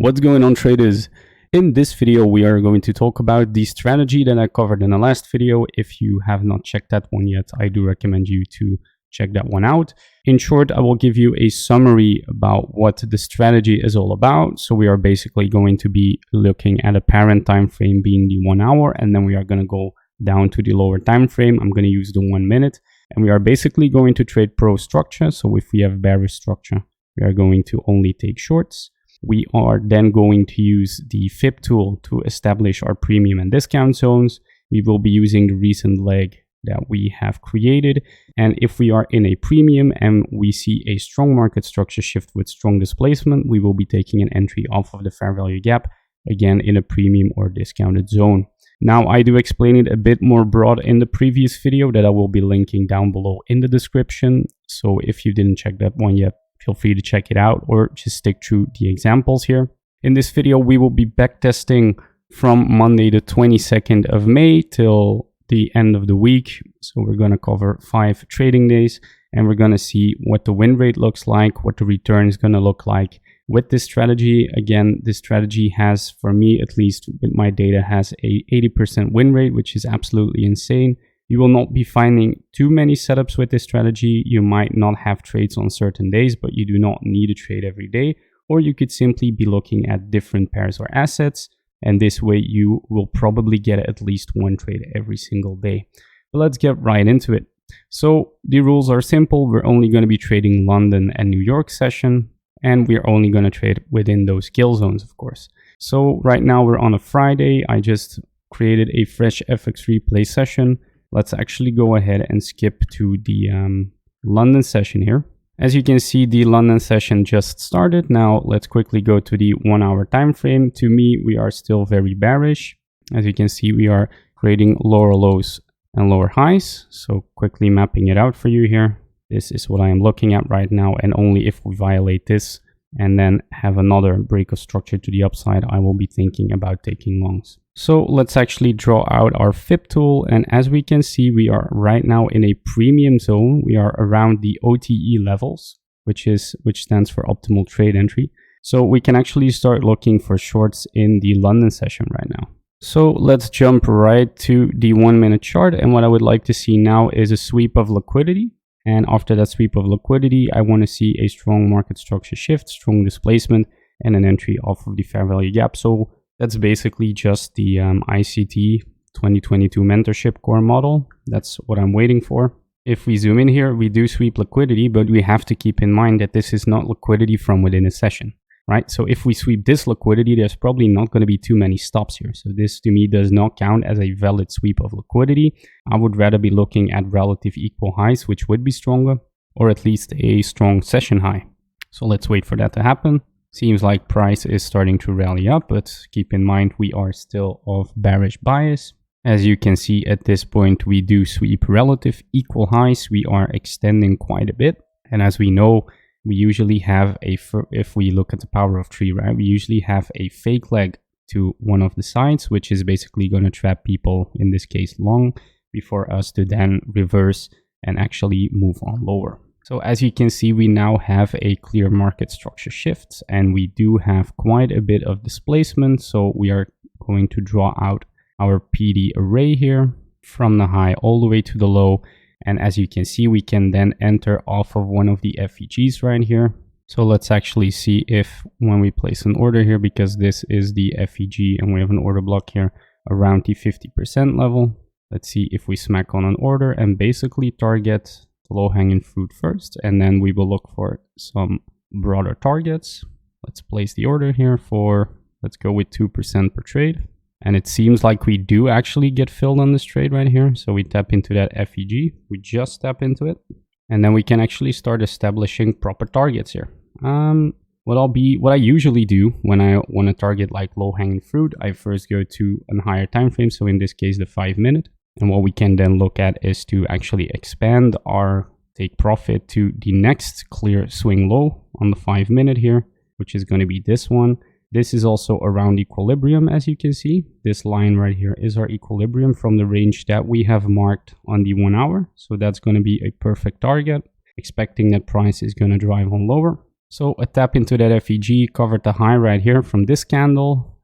What's going on, traders? In this video, we are going to talk about the strategy that I covered in the last video. If you have not checked that one yet, I do recommend you to check that one out. In short, I will give you a summary about what the strategy is all about. So we are basically going to be looking at a parent time frame being the 1 hour, and then we are going to go down to the lower time frame. I'm going to use the 1 minute, and we are basically going to trade pro structure. So if we have bearish structure, we are going to only take shorts. We are then going to use the FIB tool to establish our premium and discount zones. We will be using the recent leg that we have created. And if we are in a premium and we see a strong market structure shift with strong displacement, we will be taking an entry off of the fair value gap, again in a premium or discounted zone. Now, I do explain it a bit more broad in the previous video that I will be linking down below in the description. So if you didn't check that one yet, feel free to check it out or just stick through the examples here. In this video, we will be backtesting from Monday the 22nd of May till the end of the week. So we're going to cover 5 trading days and we're going to see what the win rate looks like, what the return is going to look like with this strategy. Again, this strategy has, for me at least with my data, has a 80% win rate, which is absolutely insane. You will not be finding too many setups with this strategy. You might not have trades on certain days, but you do not need a trade every day. Or you could simply be looking at different pairs or assets. And this way you will probably get at least one trade every single day. But let's get right into it. So the rules are simple. We're only going to be trading London and New York session. And we're only going to trade within those kill zones, of course. So right now we're on a Friday. I just created a fresh FX replay session. Let's actually go ahead and skip to the London session here. As you can see, the London session just started. Now let's quickly go to the 1 hour time frame. To me, we are still very bearish. As you can see, we are creating lower lows and lower highs. So quickly mapping it out for you here. This is what I am looking at right now. And only if we violate this and then have another break of structure to the upside, I will be thinking about taking longs. So let's actually draw out our FIB tool. And as we can see, we are right now in a premium zone. We are around the OTE levels, which stands for optimal trade entry. So we can actually start looking for shorts in the London session right now. So let's jump right to the 1 minute chart. And what I would like to see now is a sweep of liquidity. And after that sweep of liquidity, I want to see a strong market structure shift, strong displacement, and an entry off of the fair value gap. So that's basically just the ICT 2022 mentorship core model. That's what I'm waiting for. If we zoom in here, we do sweep liquidity, but we have to keep in mind that this is not liquidity from within a session, right? So if we sweep this liquidity, there's probably not going to be too many stops here. So this to me does not count as a valid sweep of liquidity. I would rather be looking at relative equal highs, which would be stronger, or at least a strong session high. So let's wait for that to happen. Seems like price is starting to rally up, but keep in mind we are still of bearish bias. As you can see at this point, we do sweep relative equal highs. We are extending quite a bit. And as we know, we usually have if we look at the power of 3, right? We usually have a fake leg to one of the sides, which is basically going to trap people, in this case long, before us to then reverse and actually move on lower. So as you can see, we now have a clear market structure shift and we do have quite a bit of displacement. So we are going to draw out our PD array here from the high all the way to the low. And as you can see, we can then enter off of one of the FEGs right here. So let's actually see if when we place an order here, because this is the FEG and we have an order block here around the 50% level. Let's see if we smack on an order and basically target low-hanging fruit first, and then we will look for some broader targets. Let's place the order here for, let's go with 2% per trade. And it seems like we do actually get filled on this trade right here. So we tap into that FEG, we just tap into it, and then we can actually start establishing proper targets here. What I usually do when I want to target like low-hanging fruit, I first go to a higher time frame. So in this case, the 5 minute. And what we can then look at is to actually expand our take profit to the next clear swing low on the 5 minute here, which is going to be this one. This is also around equilibrium, as you can see. This line right here is our equilibrium from the range that we have marked on the 1 hour. So that's going to be a perfect target, expecting that price is going to drive on lower. So a tap into that FEG covered the high right here from this candle.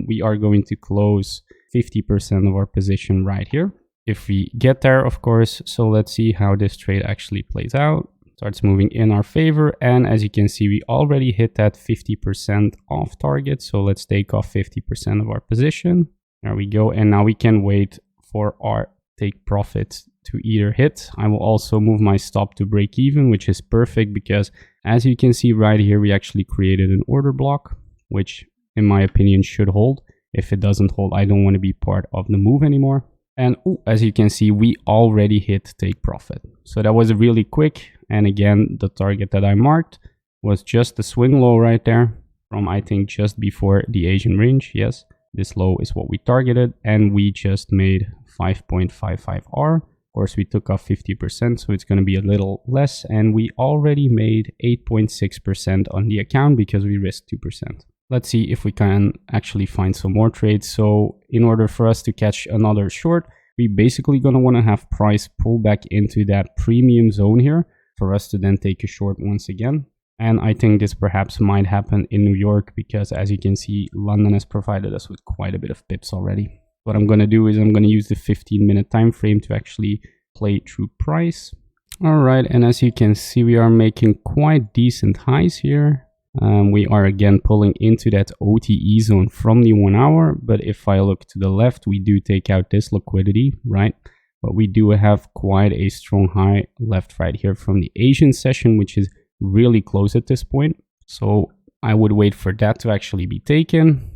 We are going to close 50% of our position right here if we get there, of course. So let's see how this trade actually plays out. Starts moving in our favor, and as you can see, we already hit that 50% off target. So let's take off 50% of our position. There we go, and now we can wait for our take profit to either hit. I will also move my stop to break even, which is perfect because as you can see right here, we actually created an order block, which in my opinion should hold. If it doesn't hold, I don't want to be part of the move anymore. And as you can see, we already hit take profit. So that was really quick. And again, the target that I marked was just the swing low right there from, I think, just before the Asian range. Yes, this low is what we targeted, and we just made 5.55R. Of course, we took off 50%, so it's going to be a little less, and we already made 8.6% on the account because we risked 2%. Let's see if we can actually find some more trades. So in order for us to catch another short, we basically going to want to have price pull back into that premium zone here for us to then take a short once again. And I think this perhaps might happen in New York because, as you can see, London has provided us with quite a bit of pips already. What I'm going to do is I'm going to use the 15-minute time frame to actually play through price. All right, and as you can see, we are making quite decent highs here. We are again pulling into that OTE zone from the 1 hour. But if I look to the left, we do take out this liquidity, right? But we do have quite a strong high left right here from the Asian session, which is really close at this point. So I would wait for that to actually be taken,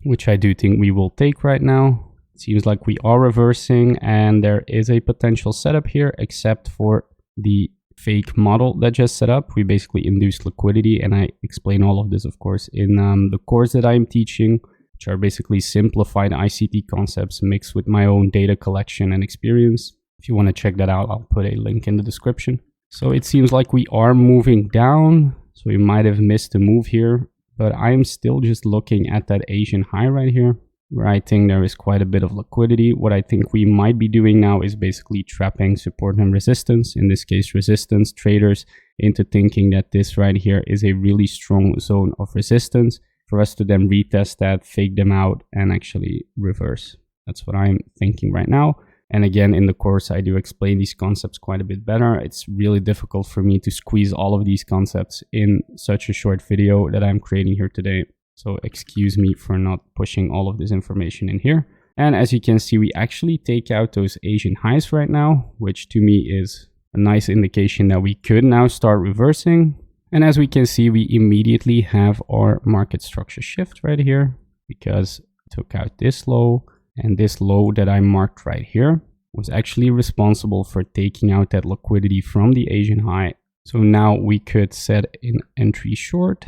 which I do think we will take right now. It seems like we are reversing and there is a potential setup here, except for the fake model that just set up. We basically induced liquidity, and I explain all of this, of course, in the course that I'm teaching, which are basically simplified ICT concepts mixed with my own data collection and experience. If you want to check that out, I'll put a link in the description. So it seems like we are moving down, so we might have missed a move here, but I'm still just looking at that Asian high right here, where I think there is quite a bit of liquidity. What I think we might be doing now is basically trapping support and resistance, in this case resistance traders, into thinking that this right here is a really strong zone of resistance for us to then retest that, fake them out, and actually reverse. That's what I'm thinking right now. And again, in the course, I do explain these concepts quite a bit better. It's really difficult for me to squeeze all of these concepts in such a short video that I'm creating here today. So excuse me for not pushing all of this information in here. And as you can see, we actually take out those Asian highs right now, which to me is a nice indication that we could now start reversing. And as we can see, we immediately have our market structure shift right here because I took out this low. And this low that I marked right here was actually responsible for taking out that liquidity from the Asian high. So now we could set an entry short.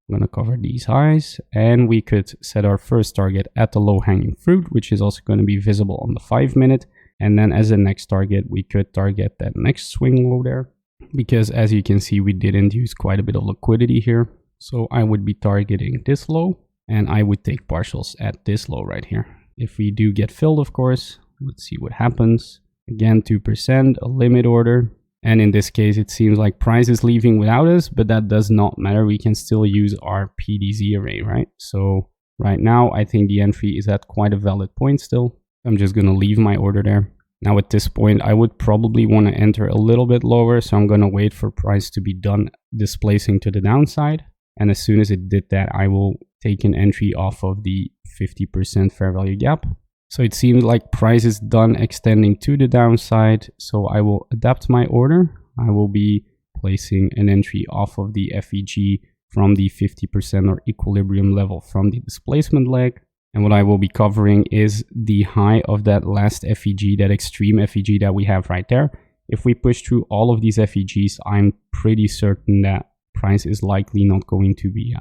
I'm going to cover these highs, and we could set our first target at the low hanging fruit, which is also going to be visible on the 5-minute. And then as the next target, we could target that next swing low there, because as you can see, we did induce quite a bit of liquidity here. So I would be targeting this low, and I would take partials at this low right here. If we do get filled, of course, let's see what happens. Again, 2%, a limit order. And in this case, it seems like price is leaving without us, but that does not matter. We can still use our PDZ array, right? So right now, I think the entry is at quite a valid point still. I'm just going to leave my order there. Now at this point, I would probably want to enter a little bit lower. So I'm going to wait for price to be done displacing to the downside. And as soon as it did that, I will take an entry off of the 50% fair value gap. So it seems like price is done extending to the downside. So I will adapt my order. I will be placing an entry off of the FEG from the 50% or equilibrium level from the displacement leg. And what I will be covering is the high of that last FEG, that extreme FEG that we have right there. If we push through all of these FEGs, I'm pretty certain that price is likely not going to be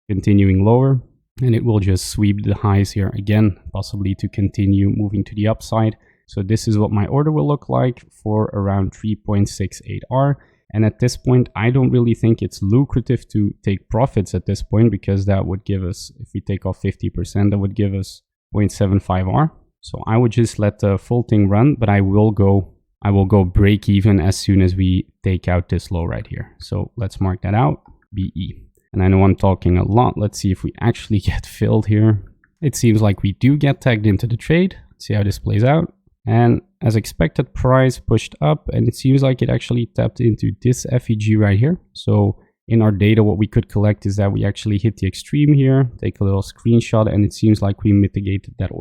continuing lower, and it will just sweep the highs here again, possibly to continue moving to the upside. So this is what my order will look like for around 3.68R. And at this point, I don't really think it's lucrative to take profits at this point, because that would give us, if we take off 50%, that would give us 0.75R. So I would just let the full thing run, but I will go break even as soon as we take out this low right here. So let's mark that out. BE. And I know I'm talking a lot. Let's see if we actually get filled here. It seems like we do get tagged into the trade. Let's see how this plays out. And as expected, price pushed up, and it seems like it actually tapped into this FEG right here. So in our data, what we could collect is that we actually hit the extreme here, take a little screenshot, and it seems like we mitigated that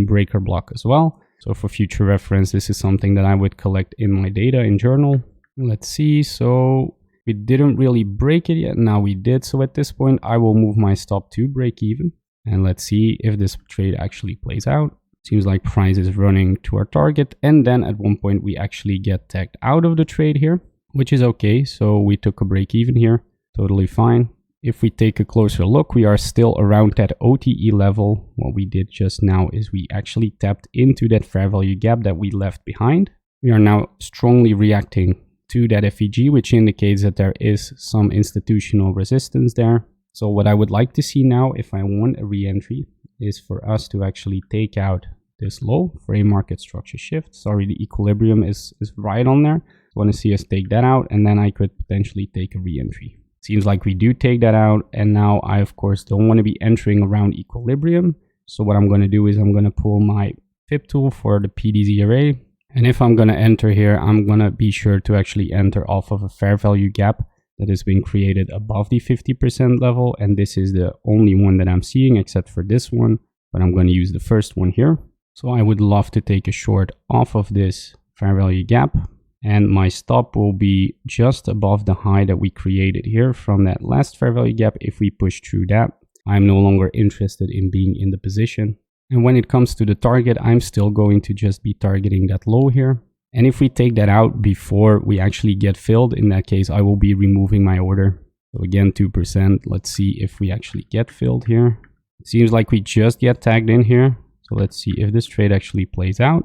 breaker block as well. So for future reference, this is something that I would collect in my data in journal. Let's see. So we didn't really break it yet. Now we did. So at this point, I will move my stop to break even. And let's see if this trade actually plays out. Seems like price is running to our target. And then at one point, we actually get tagged out of the trade here, which is okay. So we took a break even here. Totally fine. If we take a closer look, we are still around that OTE level. What we did just now is we actually tapped into that fair value gap that we left behind. We are now strongly reacting to that FEG, which indicates that there is some institutional resistance there. So what I would like to see now, if I want a re-entry, is for us to actually take out this low for a market structure shift. Sorry, the equilibrium is right on there. I want to see us take that out, and then I could potentially take a re-entry. Seems like we do take that out, and now I of course don't want to be entering around equilibrium. So what I'm going to do is I'm going to pull my FIB tool for the PDZ array. And if I'm going to enter here, I'm going to be sure to actually enter off of a fair value gap that has been created above the 50% level. And this is the only one that I'm seeing except for this one, but I'm going to use the first one here. So I would love to take a short off of this fair value gap. And my stop will be just above the high that we created here from that last fair value gap. If we push through that, I'm no longer interested in being in the position. And when it comes to the target, I'm still going to just be targeting that low here. And if we take that out before we actually get filled, in that case, I will be removing my order. So again, 2%. Let's see if we actually get filled here. It seems like we just get tagged in here. So let's see if this trade actually plays out.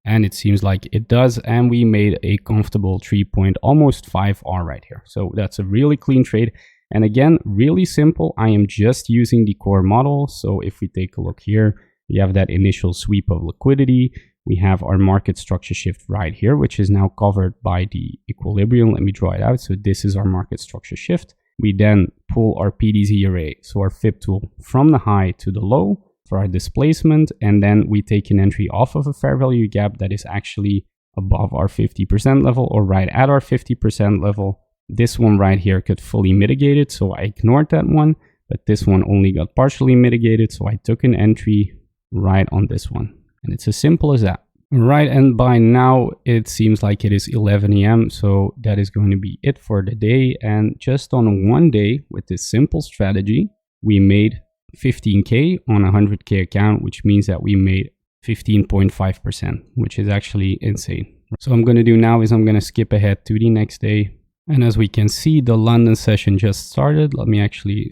And it seems like it does. And we made a comfortable 3.5 R right here. So that's a really clean trade. And again, really simple. I am just using the core model. So if we take a look here, we have that initial sweep of liquidity. We have our market structure shift right here, which is now covered by the equilibrium. Let me draw it out. So this is our market structure shift. We then pull our PDZ array, so our FIB tool, from the high to the low for our displacement. And then we take an entry off of a fair value gap that is actually above our 50% level or right at our 50% level. This one right here could fully mitigate it. So I ignored that one, but this one only got partially mitigated. So I took an entry right on this one. And it's as simple as that. Right, and by now it seems like it is 11 AM. So that is going to be it for the day. And just on one day with this simple strategy, we made 15K on a 100K account, which means that we made 15.5%, which is actually insane. So what I'm going to do now is I'm going to skip ahead to the next day. And as we can see, the London session just started.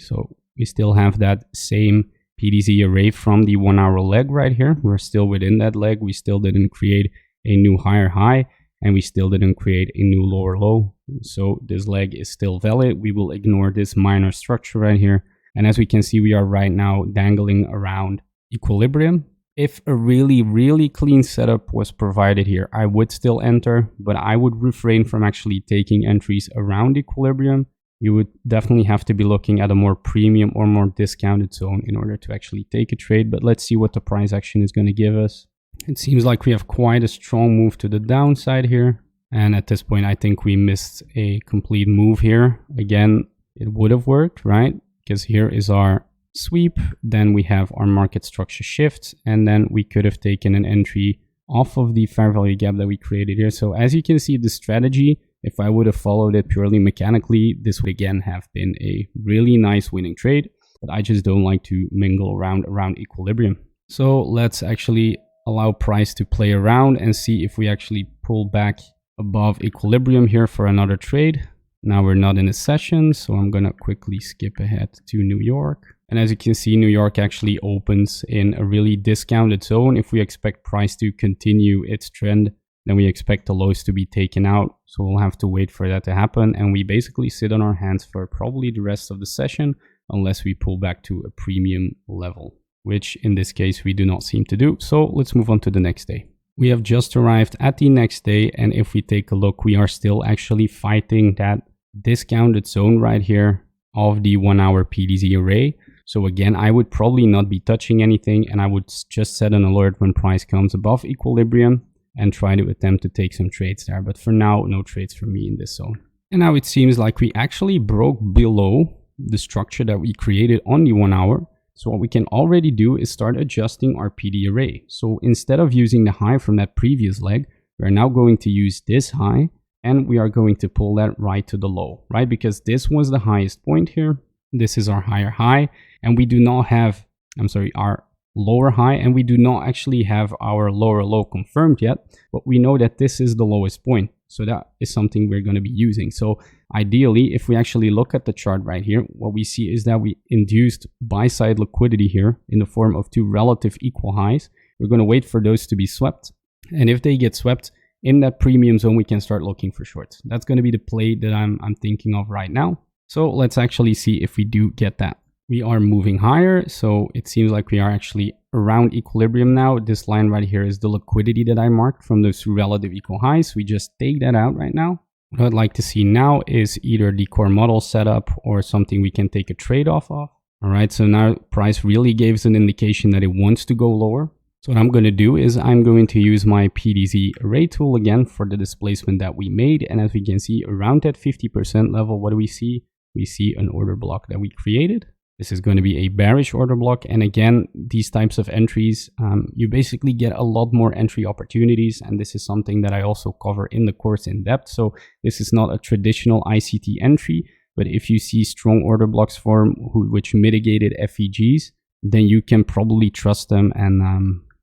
So we still have that same PDZ array from the 1 hour leg right here. We're still within that leg. We still didn't create a new higher high, and we still didn't create a new lower low. So this leg is still valid. We will ignore this minor structure right here. And as we can see, we are right now dangling around equilibrium. If a really, really clean setup was provided here, I would still enter, but I would refrain from actually taking entries around equilibrium. You would definitely have to be looking at a more premium or more discounted zone in order to actually take a trade. But let's see what the price action is going to give us. It seems like we have quite a strong move to the downside here. And at this point, I think we missed a complete move here. Again, it would have worked, right? Because here is our sweep. Then we have our market structure shift. And then we could have taken an entry off of the fair value gap that we created here. So as you can see, the strategy, if I would have followed it purely mechanically, this would again have been a really nice winning trade, but I just don't like to mingle around equilibrium. So let's actually allow price to play around and see if we actually pull back above equilibrium here for another trade. Now we're not in a session, so I'm gonna quickly skip ahead to New York. And as you can see, New York actually opens in a really discounted zone. If we expect price to continue its trend, then we expect the lows to be taken out. So we'll have to wait for that to happen. And we basically sit on our hands for probably the rest of the session, unless we pull back to a premium level, which in this case, we do not seem to do. So let's move on to the next day. We have just arrived at the next day. And if we take a look, we are still actually fighting that discounted zone right here of the 1 hour PDZ array. So again, I would probably not be touching anything, and I would just set an alert when price comes above equilibrium and try to attempt to take some trades there. But for now, no trades for me in this zone. And now it seems like we actually broke below the structure that we created on the 1 hour. So what we can already do is start adjusting our PD array. So instead of using the high from that previous leg, we're now going to use this high, and we are going to pull that right to the low, right? Because this was the highest point here. This is our higher high, and we do not have, our lower high, and we do not actually have our lower low confirmed yet, but we know that this is the lowest point. So that is something we're going to be using. So ideally, if we actually look at the chart right here, what we see is that we induced buy-side liquidity here in the form of two relative equal highs. We're going to wait for those to be swept. And if they get swept in that premium zone, we can start looking for shorts. That's going to be the play that I'm thinking of right now. So let's actually see if we do get that. We are moving higher, so it seems like we are actually around equilibrium now. This line right here is the liquidity that I marked from those two relative equal highs. We just take that out right now. What I'd like to see now is either the core model setup or something we can take a trade off of. All right, so now price really gives an indication that it wants to go lower. So what I'm going to do is I'm going to use my PDZ array tool again for the displacement that we made. And as we can see around that 50% level, what do we see? We see an order block that we created. This is going to be a bearish order block. And again, these types of entries, you basically get a lot more entry opportunities. And this is something that I also cover in the course in depth. So this is not a traditional ICT entry, but if you see strong order blocks form which mitigated FEGs, then you can probably trust them. And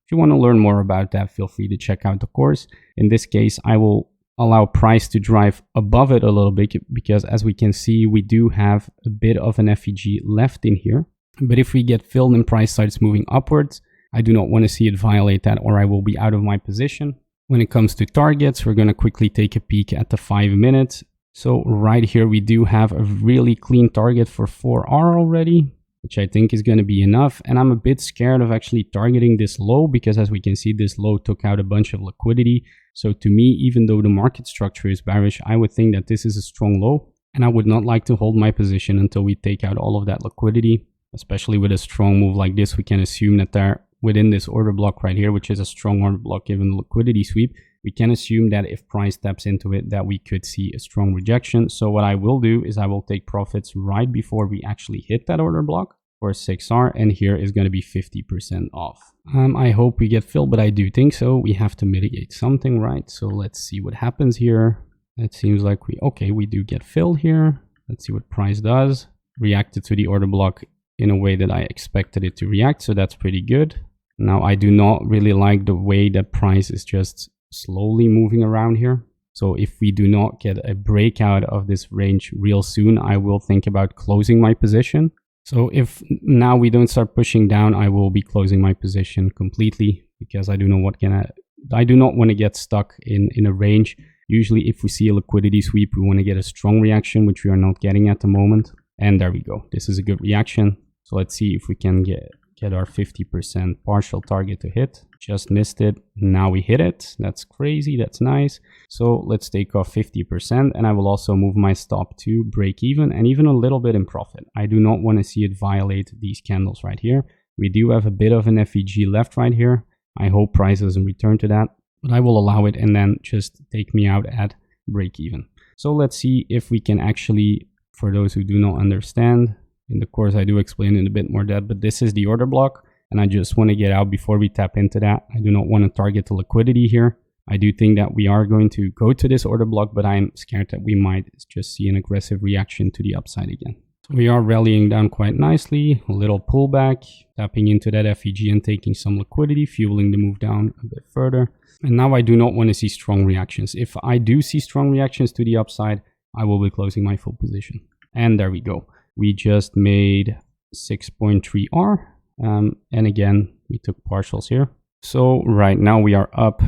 if you want to learn more about that, feel free to check out the course. In this case, I will allow price to drive above it a little bit, because as we can see, we do have a bit of an FEG left in here. But if we get filled and price starts moving upwards, I do not want to see it violate that, or I will be out of my position. When it comes to targets, we're going to quickly take a peek at the 5 minutes. So right here, we do have a really clean target for 4R already, which I think is going to be enough. And I'm a bit scared of actually targeting this low, because as we can see, this low took out a bunch of liquidity. So to me, even though the market structure is bearish, I would think that this is a strong low, and I would not like to hold my position until we take out all of that liquidity. Especially with a strong move like this, we can assume that they're within this order block right here, which is a strong order block given the liquidity sweep. We can assume that if price steps into it, that we could see a strong rejection. So what I will do is I will take profits right before we actually hit that order block for 6R, and here is going to be 50% off. I hope we get filled, but I do think so. We have to mitigate something, right? So let's see what happens here. It seems like we do get filled here. Let's see what price does. Reacted to the order block in a way that I expected it to react, so that's pretty good. Now I do not really like the way that price is just slowly moving around here. So if we do not get a breakout of this range real soon, I will think about closing my position. So if now we don't start pushing down, I will be closing my position completely, because I do not want to get stuck in a range. Usually if we see a liquidity sweep, we want to get a strong reaction, which we are not getting at the moment. And there we go. This is a good reaction. So let's see if we can get our 50% partial target to hit. Just missed it. Now we hit it. That's crazy. That's nice. So let's take off 50%, and I will also move my stop to break even and even a little bit in profit. I do not want to see it violate these candles right here. We do have a bit of an FEG left right here. I hope price doesn't return to that, but I will allow it and then just take me out at break even. So let's see if we can actually, for those who do not understand, in the course I do explain in a bit more depth, but this is the order block, and I just want to get out before we tap into that. I do not want to target the liquidity here. I do think that we are going to go to this order block, but I'm scared that we might just see an aggressive reaction to the upside again. So we are rallying down quite nicely, a little pullback, tapping into that FEG and taking some liquidity, fueling the move down a bit further. And now I do not want to see strong reactions. If I do see strong reactions to the upside, I will be closing my full position. And there we go. We just made 6.3R. And again, we took partials here. So right now we are up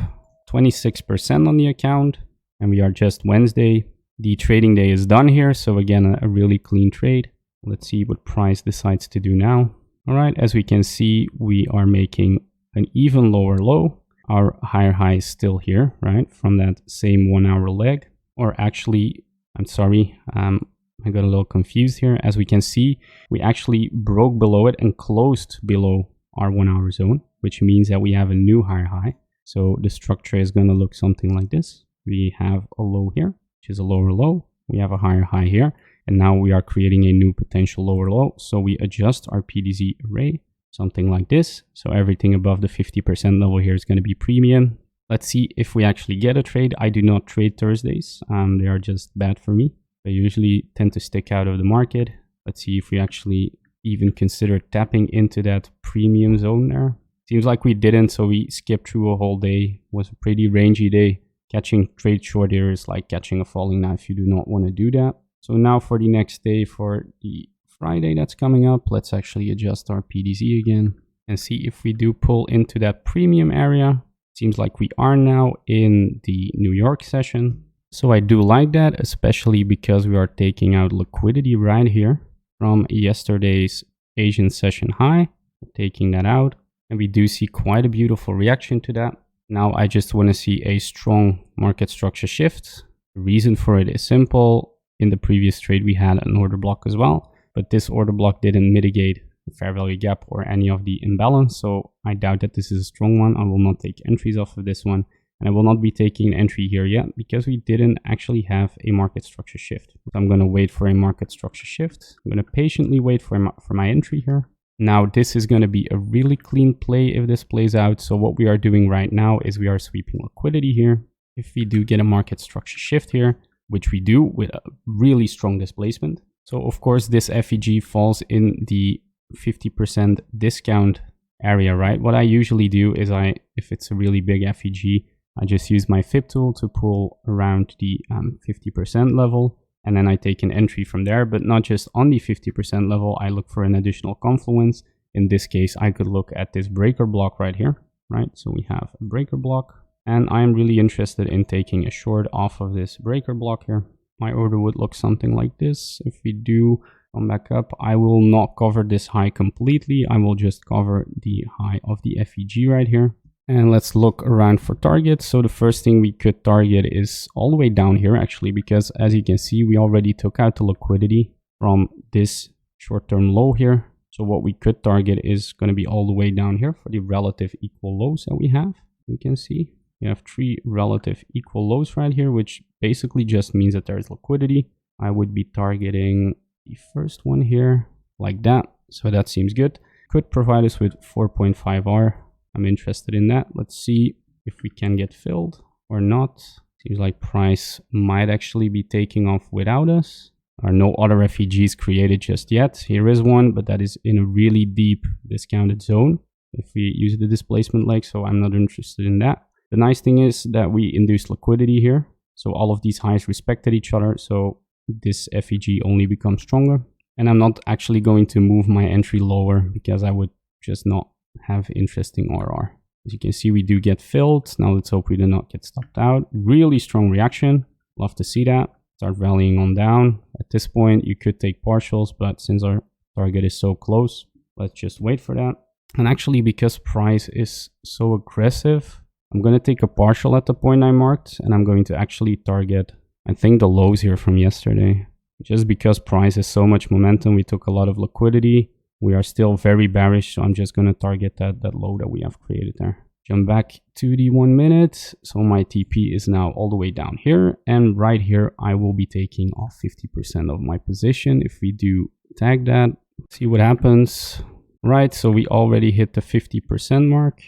26% on the account, and we are just Wednesday. The trading day is done here. So again, a really clean trade. Let's see what price decides to do now. All right, as we can see, we are making an even lower low. Our higher high is still here, right? From that same 1 hour leg, or actually, I'm sorry, I got a little confused here. As we can see, we actually broke below it and closed below our 1 hour zone, which means that we have a new higher high. So the structure is going to look something like this. We have a low here, which is a lower low. We have a higher high here, and now we are creating a new potential lower low. So we adjust our PDZ array, something like this. So everything above the 50% level here is going to be premium. Let's see if we actually get a trade. I do not trade Thursdays. They are just bad for me. I usually tend to stick out of the market. Let's see if we actually even consider tapping into that premium zone there. Seems like we didn't, so we skipped through a whole day. It was a pretty rangy day. Catching trade short here is like catching a falling knife. You do not want to do that. So now for the next day, for the Friday that's coming up, let's actually adjust our PDZ again and see if we do pull into that premium area. Seems like we are now in the New York session. So I do like that, especially because we are taking out liquidity right here from yesterday's Asian session high. Taking that out, and we do see quite a beautiful reaction to that. Now I just want to see a strong market structure shift. The reason for it is simple. In the previous trade we had an order block as well, but this order block didn't mitigate the fair value gap or any of the imbalance, so I doubt that this is a strong one. I will not take entries off of this one, and I will not be taking an entry here yet because we didn't actually have a market structure shift. So I'm going to wait for a market structure shift. I'm going to patiently wait for my entry here. Now this is going to be a really clean play if this plays out. So what we are doing right now is we are sweeping liquidity here. If we do get a market structure shift here, which we do with a really strong displacement. So of course this FEG falls in the 50% discount area, right? What I usually do is if it's a really big FEG, I just use my FIB tool to pull around the 50% level. And then I take an entry from there, but not just on the 50% level. I look for an additional confluence. In this case, I could look at this breaker block right here, right? So we have a breaker block, and I'm really interested in taking a short off of this breaker block here. My order would look something like this. If we do come back up, I will not cover this high completely. I will just cover the high of the FEG right here. And let's look around for targets. So the first thing we could target is all the way down here actually, because as you can see, we already took out the liquidity from this short-term low here. So what we could target is going to be all the way down here for the relative equal lows that we have. You can see we have 3 relative equal lows right here, which basically just means that there is liquidity. I would be targeting the first one here like that. So that seems good. Could provide us with 4.5R. I'm interested in that. Let's see if we can get filled or not. Seems like price might actually be taking off without us. There are no other FEGs created just yet. Here is one, but that is in a really deep discounted zone if we use the displacement leg, so I'm not interested in that. The nice thing is that we induced liquidity here. So all of these highs respected each other. So this FEG only becomes stronger. And I'm not actually going to move my entry lower because I would just not have interesting RR. As you can see, we do get filled. Now let's hope we do not get stopped out. Really strong reaction. Love to see that. Start rallying on down. At this point, you could take partials, but since our target is so close, let's just wait for that. And actually, because price is so aggressive, I'm going to take a partial at the point I marked, and I'm going to actually target, I think, the lows here from yesterday. Just because price has so much momentum, we took a lot of liquidity. We are still very bearish, so I'm just going to target that low that we have created there. Jump back to the 1 minute. So my TP is now all the way down here, and right here I will be taking off 50% of my position. If we do tag that, see what happens. Right, so we already hit the 50% mark.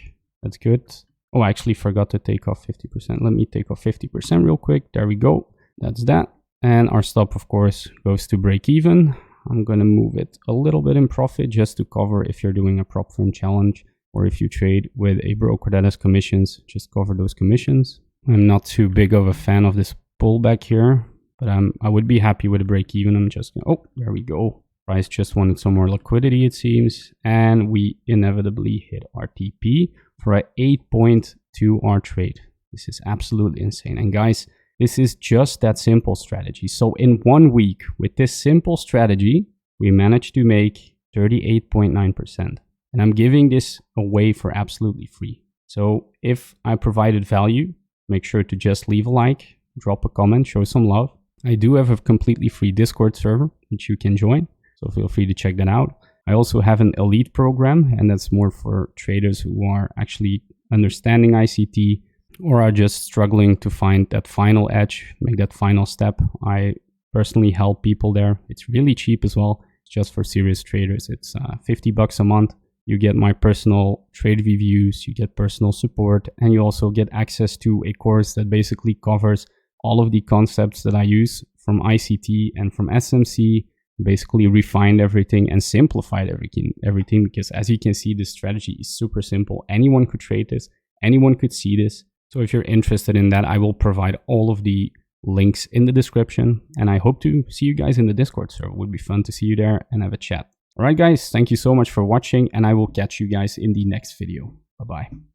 That's good. Oh, I actually forgot to take off 50%. Let me take off 50% real quick. There we go. That's that. And our stop, of course, goes to break even. I'm going to move it a little bit in profit just to cover if you're doing a prop firm challenge, or if you trade with a broker that has commissions, just cover those commissions. I'm not too big of a fan of this pullback here, but I would be happy with a break even. I'm just going, oh, there we go. Price just wanted some more liquidity, it seems, and we inevitably hit our TP for an 8.2R trade. This is absolutely insane. And guys, this is just that simple strategy. So in 1 week, with this simple strategy, we managed to make 38.9%. And I'm giving this away for absolutely free. So if I provided value, make sure to just leave a like, drop a comment, show some love. I do have a completely free Discord server, which you can join. So feel free to check that out. I also have an elite program, and that's more for traders who are actually understanding ICT or are just struggling to find that final edge, make that final step. I personally help people there. It's really cheap as well. It's just for serious traders. It's $50 a month. You get my personal trade reviews, you get personal support, and you also get access to a course that basically covers all of the concepts that I use from ICT and from SMC, basically refined everything and simplified everything, because as you can see, this strategy is super simple. Anyone could trade this, anyone could see this. So if you're interested in that, I will provide all of the links in the description, and I hope to see you guys in the Discord server. It would be fun to see you there and have a chat. All right, guys, thank you so much for watching, and I will catch you guys in the next video. Bye-bye.